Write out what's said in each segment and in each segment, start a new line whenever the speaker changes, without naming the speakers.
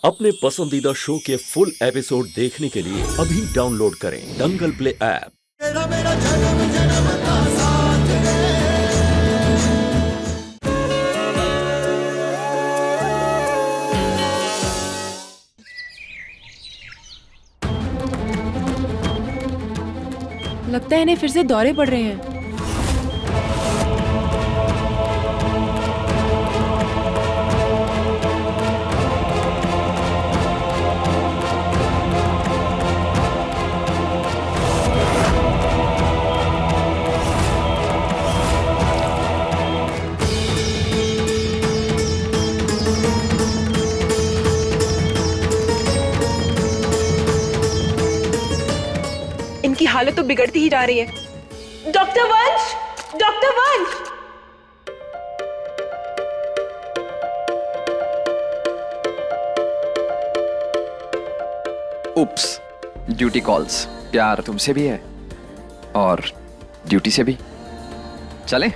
अपने पसंदीदा शो के फुल एपिसोड देखने के लिए अभी डाउनलोड करें दंगल प्ले ऐप।
लगता है इन्हें फिर से दौरे पड़ रहे हैं। इनकी हालत तो बिगड़ती ही जा रही है। डॉक्टर वंश, डॉक्टर वंश।
उप्स, ड्यूटी कॉल्स। प्यार तुमसे भी है और ड्यूटी से भी। चलें?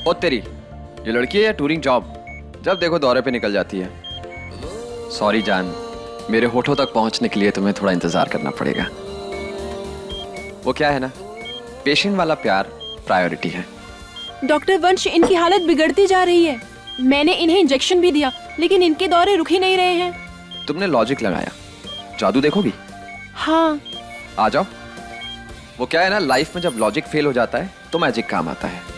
ओ तेरी, ये लड़की है या टूरिंग जॉब? जब देखो दौरे पे निकल जाती है। सॉरी जान, मेरे होठों तक पहुंचने के लिए तुम्हें थोड़ा इंतजार करना पड़ेगा। वो क्या है ना, पेशेंट वाला प्यार प्रायोरिटी है।
डॉक्टर वंश, इनकी हालत बिगड़ती जा रही है। मैंने इन्हें इंजेक्शन भी दिया, लेकिन इनके दौरे रुक ही नहीं रहे हैं।
तुमने लॉजिक लगाया, जादू देखोगी?
हाँ।
आ जाओ। वो क्या है ना, लाइफ में जब लॉजिक फेल हो जाता है तो मैजिक काम आता है।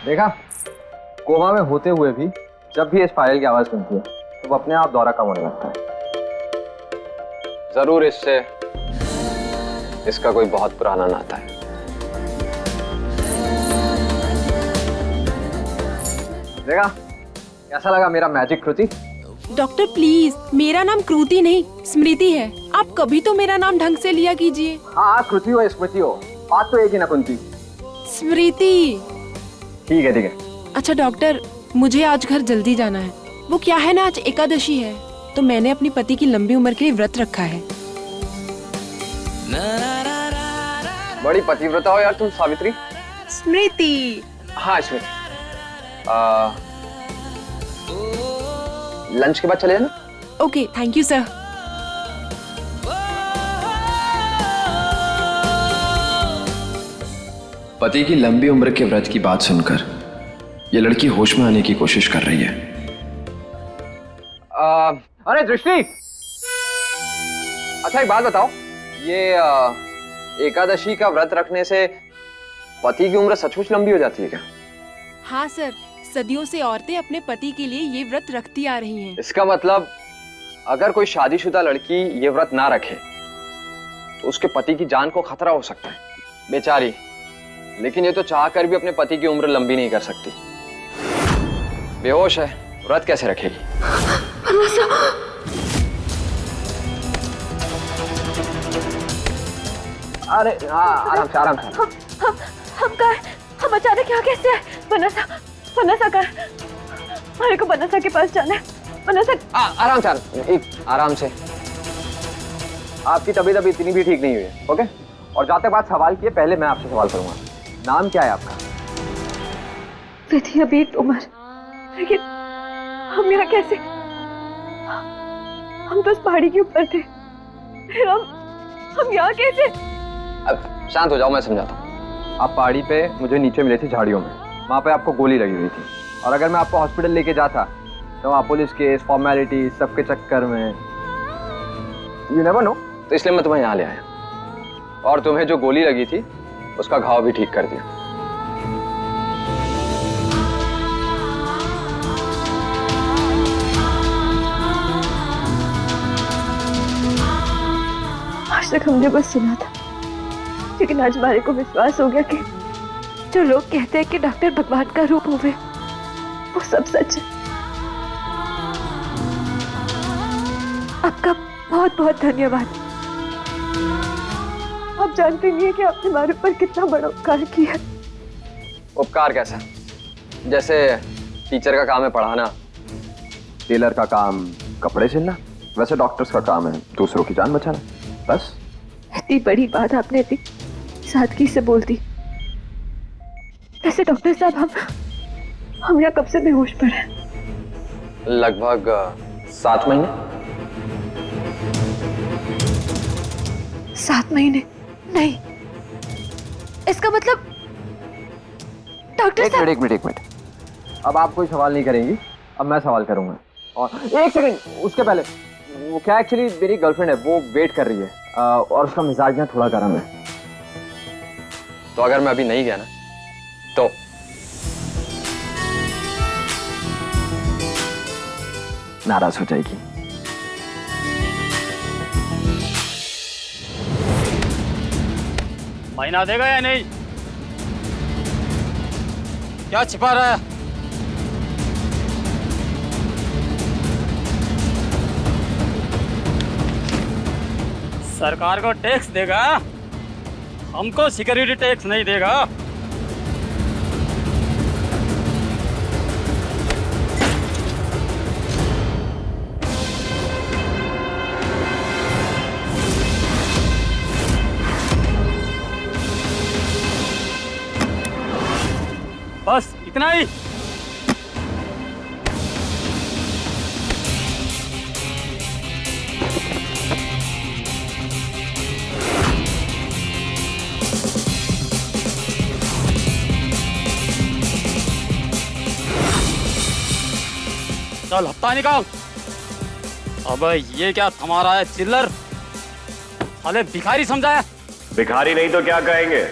देखा, कोमा में होते हुए भी जब भी इस फाइल की आवाज सुनती है तो वो अपने आप दौरा कम होने लगता है। जरूर इससे इसका कोई बहुत पुराना नाता है। देखा, कैसा लगा मेरा मैजिक कृति?
डॉक्टर प्लीज, मेरा नाम कृति नहीं स्मृति है। आप कभी तो मेरा नाम ढंग से लिया कीजिए।
हाँ, कृति हो स्मृति हो, बात तो एक ही ना कुंती।
स्मृति।
ठीक है।
अच्छा डॉक्टर, मुझे आज घर जल्दी जाना है। वो क्या है ना, आज एकादशी है, तो मैंने अपनी पति की लंबी उम्र के लिए व्रत रखा है।
बड़ी पतिव्रता हो यार तुम सावित्री।
स्मृति।
हाँ स्मृति, लंच के बाद चले जाना।
Okay, thank you sir.
पति की लंबी उम्र के व्रत की बात सुनकर ये लड़की होश में आने की कोशिश कर रही है। अरे दृष्टि, अच्छा एक बात बताओ, ये एकादशी का व्रत रखने से पति की उम्र सचमुच लंबी हो जाती है क्या?
हाँ सर, सदियों से औरतें अपने पति के लिए ये व्रत रखती आ रही हैं।
इसका मतलब अगर कोई शादीशुदा लड़की ये व्रत ना रखे तो उसके पति की जान को खतरा हो सकता है। बेचारी, लेकिन ये तो चाहकर भी अपने पति की उम्र लंबी नहीं कर सकती। बेहोश है, व्रत कैसे रखेगी? अरे हाँ, आराम से।
हम अचानक यहाँ कैसे आए? बनसा का, हमारे को बनसा के पास जाना है। बनसा।
आराम से। आपकी तबीयत अभी इतनी भी ठीक नहीं हुई है, ओके? और जहाँ तक बात सवाल की है, पहले मैं आपसे सवाल करूंगा। नाम क्या है आपका?
थी अभी एक उम्र, लेकिन हम यहाँ कैसे? हम तो उस पहाड़ी के ऊपर थे, फिर हम यहाँ कैसे?
अब शांत हो जाओ, मैं समझाता हूँ। आप पहाड़ी पे मुझे नीचे मिले थे झाड़ियों में, वहाँ पे आपको गोली लगी हुई थी, और अगर मैं आपको हॉस्पिटल लेके जाता तो वहाँ पुलिस केस, फॉर्मेलिटी, सबके चक्कर में यू नेवर नो, तो इसलिए मैं तुम्हें यहाँ ले आया, और तुम्हें जो गोली लगी थी उसका घाव भी ठीक कर दिया।
आज तक हमने बस सुना था, लेकिन आज हमारे को विश्वास हो गया कि जो लोग कहते हैं कि डॉक्टर भगवान का रूप हुए, वो सब सच है। आपका बहुत बहुत धन्यवाद। आप जानते नहीं है कि आपने हमारे ऊपर कितना बड़ा उपकार किया।
उपकार कैसा? जैसे टीचर का काम है पढ़ाना, टेलर का काम कपड़े सिलना, वैसे डॉक्टर्स का काम है दूसरों की जान बचाना, बस।
इतनी बड़ी बात आपने इतनी सादगी से बोल दी। वैसे डॉक्टर साहब, हम यहाँ कब से बेहोश पड़े हैं?
लगभग 7 महीने।
7 महीने? नहीं, इसका मतलब डॉक्टर साहब।
एक मिनट। अब आप कोई सवाल नहीं करेंगी, अब मैं सवाल करूंगा। और एक सेकंड, उसके पहले वो क्या एक्चुअली मेरी गर्लफ्रेंड है, वो वेट कर रही है, और उसका मिजाज ना थोड़ा गर्म है, तो अगर मैं अभी नहीं गया ना तो नाराज हो जाएगी।
महीना देगा या नहीं? क्या छिपा रहा है? सरकार को टैक्स देगा, हमको सिक्योरिटी टैक्स नहीं देगा। बस इतना ही। चल हफ्ता निकाल। अब ये क्या थमा रहा है चिल्लर? साले भिखारी समझा है?
भिखारी नहीं तो क्या कहेंगे?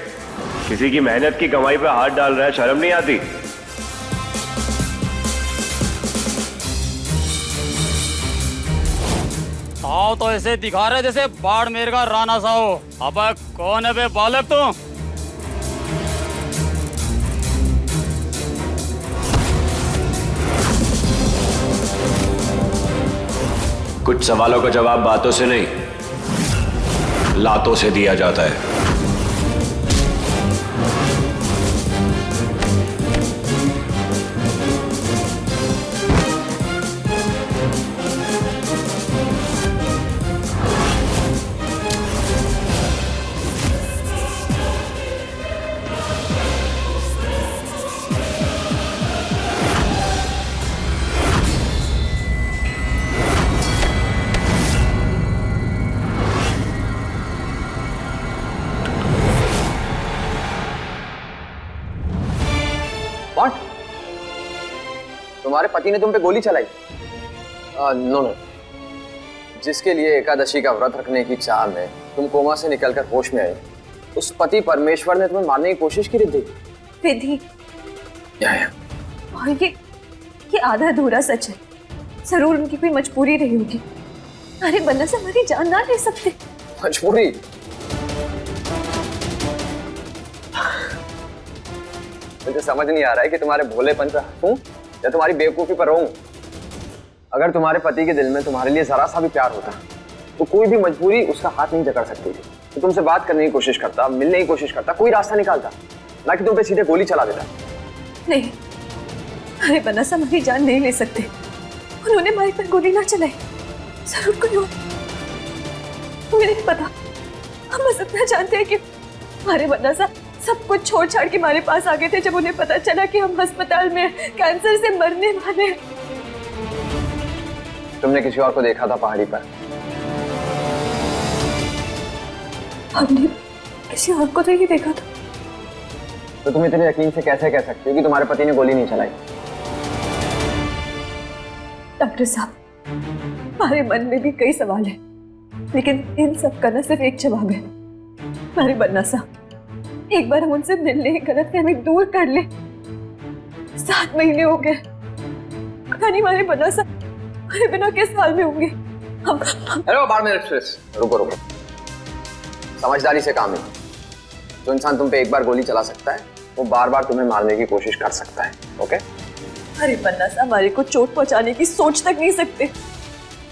किसी की मेहनत की कमाई पे हाथ डाल रहा है, शर्म नहीं आती?
आओ तो ऐसे दिखा रहे जैसे बाड़मेर का राणा सा हो। अब कौन है बे बालक तू?
कुछ सवालों का जवाब बातों से नहीं, लातों से दिया जाता है।
What? तुम्हारे पति ने तुम पे गोली चलाई? नो। जिसके लिए एकादशी का व्रत रखने की चाह में तुम कोमा से निकलकर होश में आई, उस पति परमेश्वर ने तुम्हें मारने की कोशिश की रिद्धि।
विधि
या।
और ये आधा अधूरा सच है। जरूर उनकी कोई मजबूरी रही होगी। अरे बन्ना से हमारी जान ना ले सकते।
मजबूरी? मुझे समझ नहीं आ रहा है कि तुम्हारे भोलेपन पर हंसूं या तुम्हारी बेवकूफी पर रोऊं। अगर तुम्हारे पति के दिल में तुम्हारे लिए जरा सा भी प्यार होता तो कोई भी मजबूरी उसका हाथ नहीं जकड़ सकती थी। तो तुमसे बात करने की कोशिश करता, मिलने की कोशिश करता, कोई रास्ता निकालता, ना कि तुम पे सीधे गोली चला देता।
नहीं, अरे बन्ना से हमारी जान नहीं ले सकते। उन्होंने हमारे पर गोली ना चलाई। जरूर कोई और। मुझे नहीं पता। हम बस इतना जानते हैं कि हमारे बन्ना सा सब कुछ छोड़ छाड़ के हमारे पास आ गए थे जब उन्हें पता चला कि हम अस्पताल में कैंसर से मरने वाले हैं।
तुमने किसी और को देखा था पहाड़ी पर?
हमने किसी और को तो नहीं देखा था।
तो तुम इतने यकीन से कैसे कह सकती हो कि तुम्हारे पति ने गोली नहीं चलाई?
डॉक्टर साहब, हमारे मन में भी कई सवाल हैं, लेकिन इन सब का ना सिर्फ एक जवाब है। हमारे बन्ना साहब, एक बार हम उनसे मिलने, गलतफहमी दूर कर ले। 7 महीने हो गए, पता नहीं हमारे बन्ना साहब हमारे बिना किस हाल में होंगे। हम
हेलो बाड़मेर एक्सप्रेस, रुको रुको, समझदारी से काम है। जो इंसान तुम पे एक बार गोली चला सकता है, वो बार बार तुम्हें मारने की कोशिश कर सकता है। ओके?
हमारे बन्ना साहब हमारे को चोट पहुंचाने की सोच तक नहीं सकते।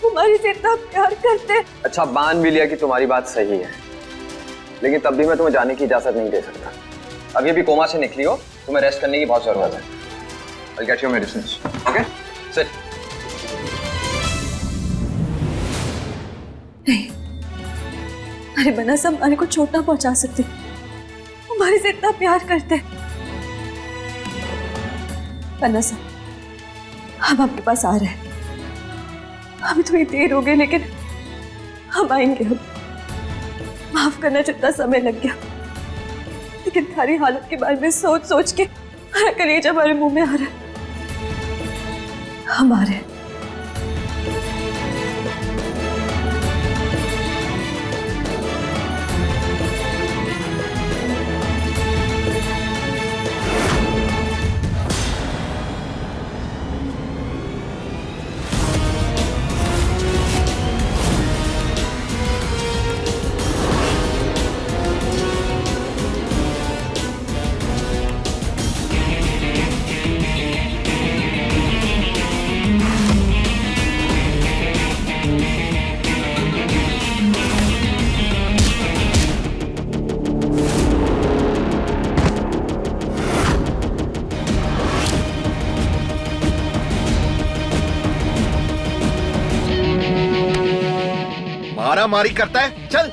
वो हमारे से इतना प्यार करते हैं।
अच्छा, मान भी लिया कि तुम्हारी बात सही है, लेकिन तब भी मैं तुम्हें जाने की इजाजत नहीं दे सकता। अभी अभी कोमा से निकली हो, तुम्हें रेस्ट करने की बहुत जरूरत है। I'll get your medicines. Okay? Sit.
नहीं, हमारे बन्ना साहब हमारे को चोट ना पहुंचा सकते। वो हमारे से इतना प्यार करते हैं। बन्ना साहब, हम आपके पास आ रहे हैं। अभी थोड़ी देर हो गई, लेकिन हम आएंगे। हम माफ करना, जितना समय लग गया, लेकिन थारी हालत के बारे में सोच सोच के हमारा कलेजा हमारे मुंह में आ रहा है। हम आ रहे हैं।
मारामारी करता है, चल।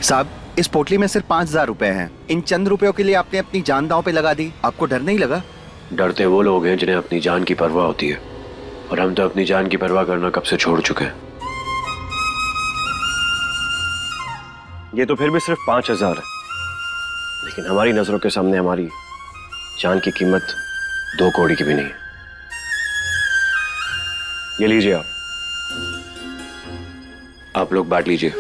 साहब, इस पोटली में सिर्फ 5,000 रुपए हैं। इन चंद रुपयों के लिए आपने अपनी जान दांव पे लगा दी। आपको डर नहीं लगा?
डरते वो लोग हैं जिन्हें अपनी जान की परवाह होती है, और हम तो अपनी जान की परवाह करना कब से छोड़ चुके हैं।
ये तो फिर भी सिर्फ 5,000 है, लेकिन हमारी नजरों के सामने हमारी जान की कीमत 2 कौड़ी की भी नहीं है। ये लीजिए
आप लोग बांट लीजिए।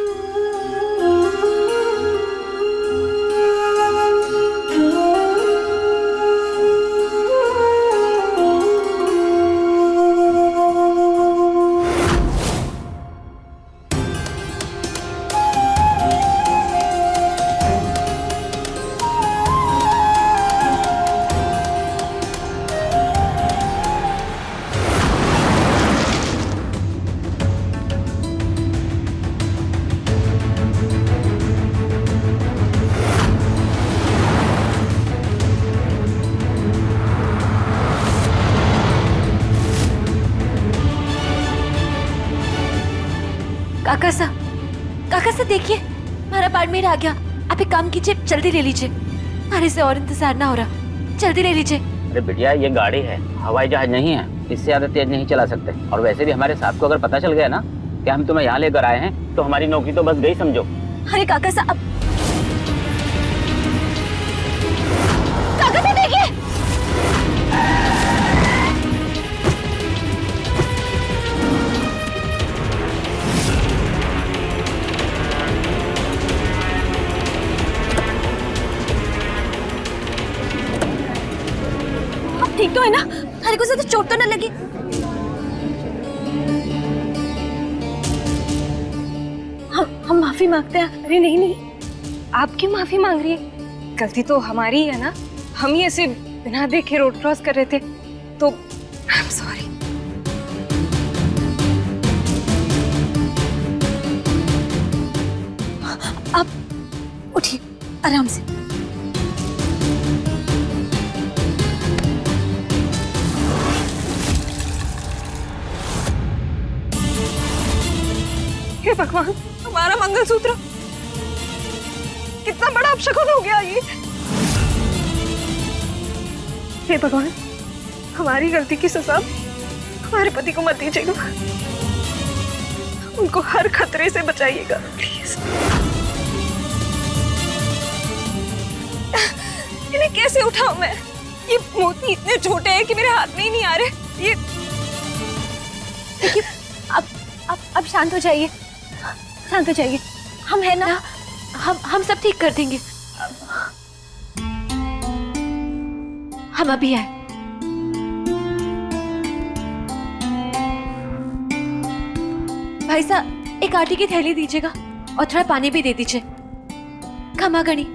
काका सा देखिए, हमारा बाड़मेर आ गया। आप एक काम कीजिए, जल्दी ले लीजिए, हमारे से और इंतजार ना हो रहा। जल्दी ले लीजिए।
अरे बिटिया, ये गाड़ी है, हवाई जहाज नहीं है, इससे ज्यादा तेज नहीं चला सकते। और वैसे भी हमारे साथ को अगर पता चल गया ना कि हम तुम्हें यहाँ लेकर आए हैं, तो हमारी नौकरी तो बस गई समझो।
अरे काका सा, अब काका सा देखिए। ठीक तो है ना? हमारे को ज्यादा चोट तो न लगी?
हम माफी मांगते हैं। अरे नहीं नहीं, आप क्यों माफी मांग रही है? गलती तो हमारी है ना। हम ही ऐसे बिना देखे रोड क्रॉस कर रहे थे, तो आई एम सॉरी। आप उठिए आराम से। हे भगवान, हमारा मंगलसूत्र कितना बड़ा अपशकुन हो गया ये। हे भगवान, हमारी गलती की सजा हमारे पति को मत दीजिएगा, उनको हर खतरे से बचाइएगा प्लीज। इन्हें कैसे उठाऊं मैं? ये मोती इतने छोटे हैं कि मेरे हाथ में ही नहीं आ रहे। ये
देखिए, अब शांत हो जाइए, शांत हो जाइए। हम है ना, हम सब ठीक कर देंगे। हम अभी आए। भाई साहब, एक आटे की थैली दीजिएगा और थोड़ा पानी भी दे दीजिए। खमा गणी।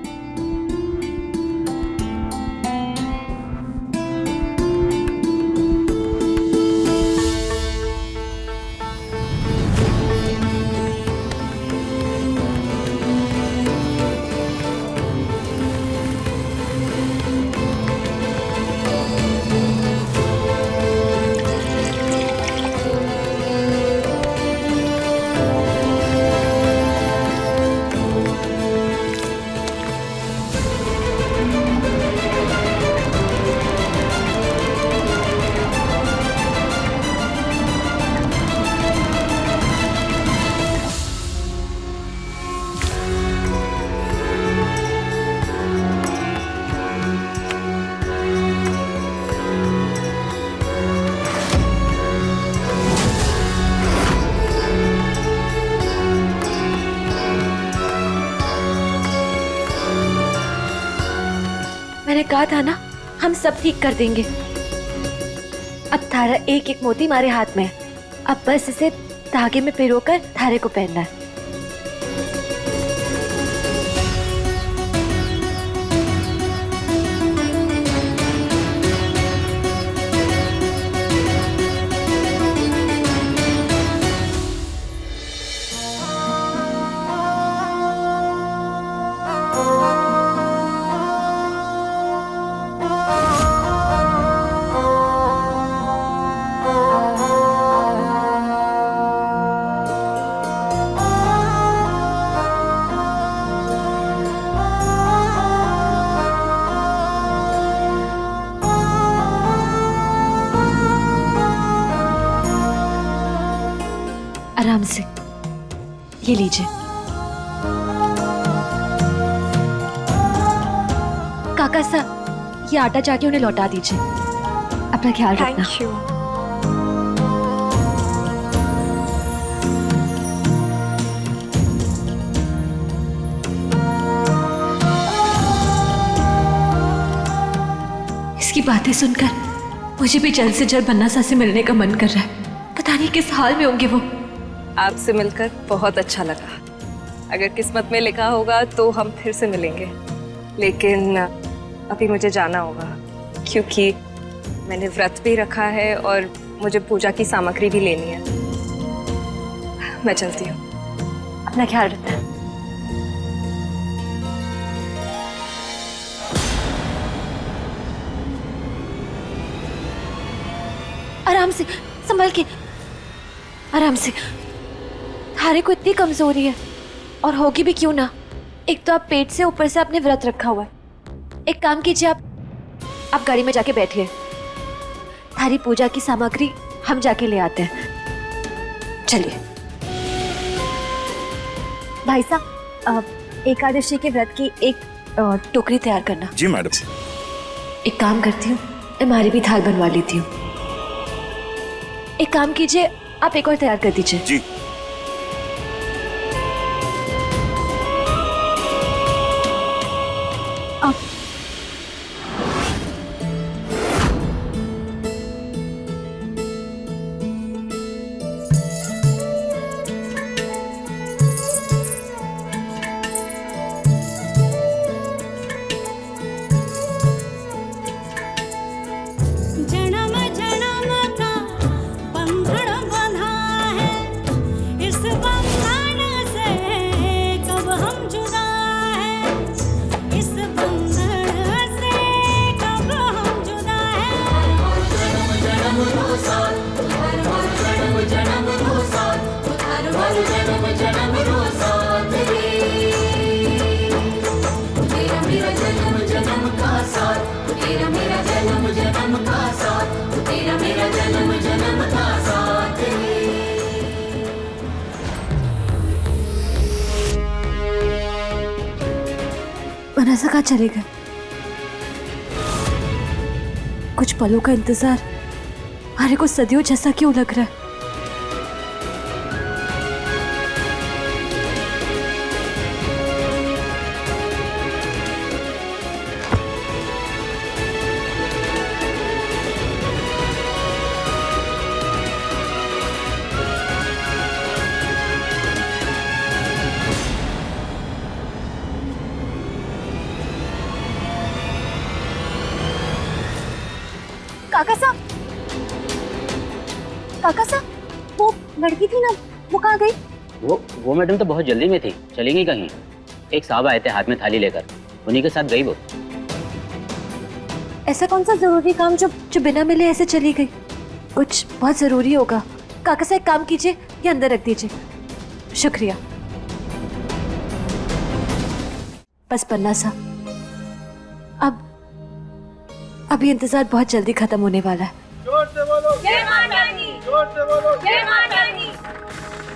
मैंने कहा था ना, हम सब ठीक कर देंगे। अब थारा एक एक मोती हमारे हाथ में है। अब बस इसे धागे में पिरोकर थारे को पहनना है। आराम से, ये लीजिए। काका साहब, ये आटा जाके उन्हें लौटा दीजिए। अपना ख्याल रखना।
Thank you.
इसकी बातें सुनकर मुझे भी जल्द से जल्द बन्ना सा से मिलने का मन कर रहा है। पता नहीं किस हाल में होंगे वो।
आपसे मिलकर बहुत अच्छा लगा। अगर किस्मत में लिखा होगा तो हम फिर से मिलेंगे, लेकिन अभी मुझे जाना होगा क्योंकि मैंने व्रत भी रखा है और मुझे पूजा की सामग्री भी लेनी है। मैं चलती हूँ।
अपना ख्याल रखना। आराम से, संभल के, आराम से। थारे को इतनी कमजोरी है और होगी भी क्यों ना। एक तो आप पेट से, ऊपर से आपने व्रत रखा हुआ है। एक काम कीजिए, आप गाड़ी में जाके बैठिए। थारी पूजा की सामग्री हम जाके ले आते हैं। चलिए। भाई साहब, एकादशी के व्रत की एक टोकरी तैयार करना।
जी मैडम।
एक काम करती हूँ, हमारी भी थाल बनवा लेती हूँ। एक काम कीजिए, आप एक और तैयार कर दीजिए।
जी।
जन्म जन्म का बंधन बंधा है,
बनासा कहाँ चले गए? कुछ पलों का इंतजार आर्य को सदियों जैसा क्यों लग रहा है? काका साहब, वो लड़की थी ना, वो कहाँ गई?
वो मैडम तो बहुत जल्दी में थी, चली गई कहीं। एक साहब आए थे हाथ में थाली लेकर, उन्हीं के साथ गई वो।
ऐसा कौन सा जरूरी काम जो बिना मिले ऐसे चली गई? कुछ बहुत जरूरी होगा। काका साहब एक काम कीजिए, ये अंदर रख दीजिए। शुक्रिया। बस पन्ना साहब, अब ये इंतजार बहुत जल्दी खत्म होने वाला है।
जोर से बोलो जय माता दी, जोर से बोलो जय माता दी,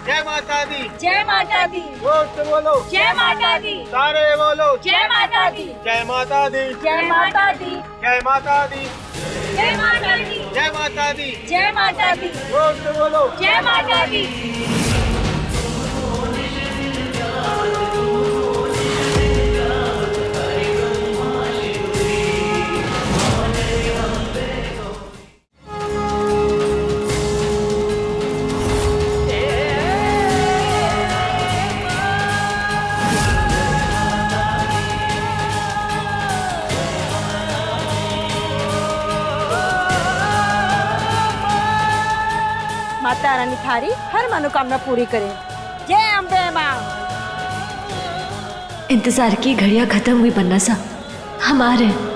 जय माता दी, जय माता दी, जोर से बोलो जय माता दी, सारे बोलो जय माता दी, जय माता दी, जय माता दी, जय माता दी, जय माता दी, जय माता दी, जय माता दी, जोर से बोलो जय माता दी।
माता रानी थारी हर मनोकामना पूरी करे। जय अम्बे माँ।
इंतजार की घड़ियां खत्म हुई पन्ना साहब, हम आ रहे हैं।